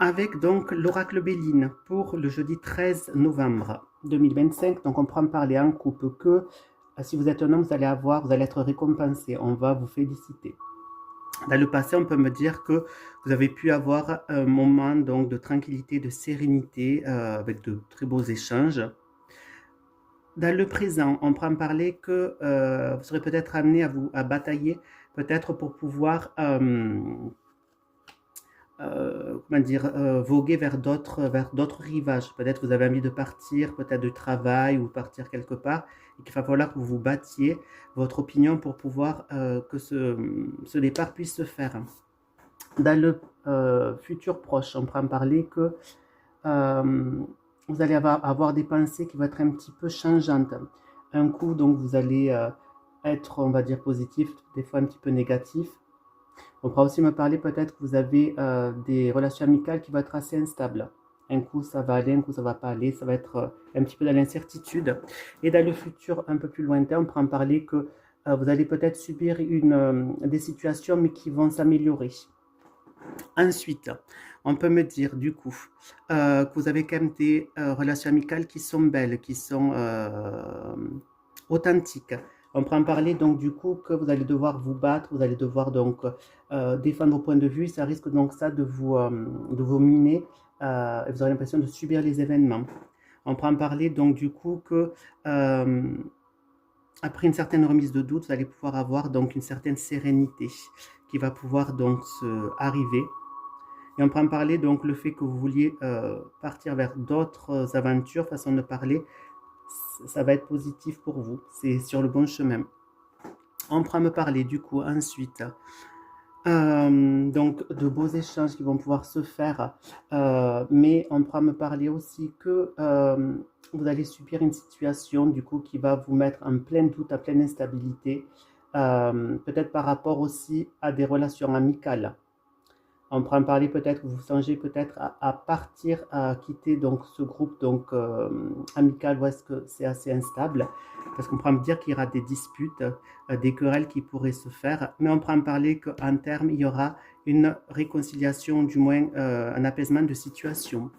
avec donc l'oracle Béline pour le jeudi 13 novembre 2025. Donc on prend parler en couple que si vous êtes un homme, vous allez être récompensé, on va vous féliciter. Dans le passé, on peut me dire que vous avez pu avoir un moment donc de tranquillité, de sérénité, avec de très beaux échanges. Dans le présent, on prend parler que vous serez peut-être amené à batailler, peut-être pour pouvoir comment dire, voguer vers d'autres rivages. Peut-être vous avez envie de partir, peut-être de travail ou partir quelque part, et qu'il va falloir que vous vous battiez votre opinion pour pouvoir que ce départ puisse se faire. Dans le futur proche, on prend parler que euh, vous allez avoir des pensées qui vont être un petit peu changeantes. Un coup, donc, vous allez être, on va dire, positif, des fois un petit peu négatif. On pourra aussi me parler peut-être que vous avez des relations amicales qui vont être assez instables. Un coup ça va aller, un coup ça va pas aller, ça va être un petit peu dans l'incertitude. Et dans le futur un peu plus lointain, on pourra en parler que vous allez peut-être subir des situations mais qui vont s'améliorer. Ensuite, on peut me dire du coup que vous avez quand même des relations amicales qui sont belles, qui sont authentiques. On peut en parler donc du coup que vous allez devoir vous battre, vous allez devoir donc défendre vos points de vue. Ça risque donc ça de vous miner et vous aurez l'impression de subir les événements. On peut en parler donc du coup que après une certaine remise de doute, vous allez pouvoir avoir donc une certaine sérénité qui va pouvoir donc arriver. Et on peut en parler donc le fait que vous vouliez partir vers d'autres aventures, façon de parler, ça va être positif pour vous. C'est sur le bon chemin. On pourra me parler du coup ensuite donc de beaux échanges qui vont pouvoir se faire, mais on pourra me parler aussi que vous allez subir une situation du coup qui va vous mettre en plein doute, à pleine instabilité, peut-être par rapport aussi à des relations amicales. On pourra en parler peut-être, vous songez peut-être à partir, à quitter donc ce groupe donc amical où est-ce que c'est assez instable, parce qu'on pourra me dire qu'il y aura des disputes, des querelles qui pourraient se faire, mais on pourra en parler qu'en terme, il y aura une réconciliation, du moins un apaisement de situation.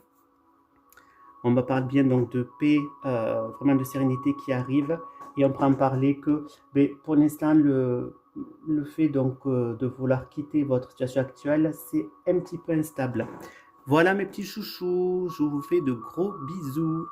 On me parle bien donc de paix, vraiment de sérénité qui arrive, et on pourra en parler que mais pour l'instant, le fait donc de vouloir quitter votre situation actuelle, c'est un petit peu instable. Voilà mes petits chouchous, je vous fais de gros bisous.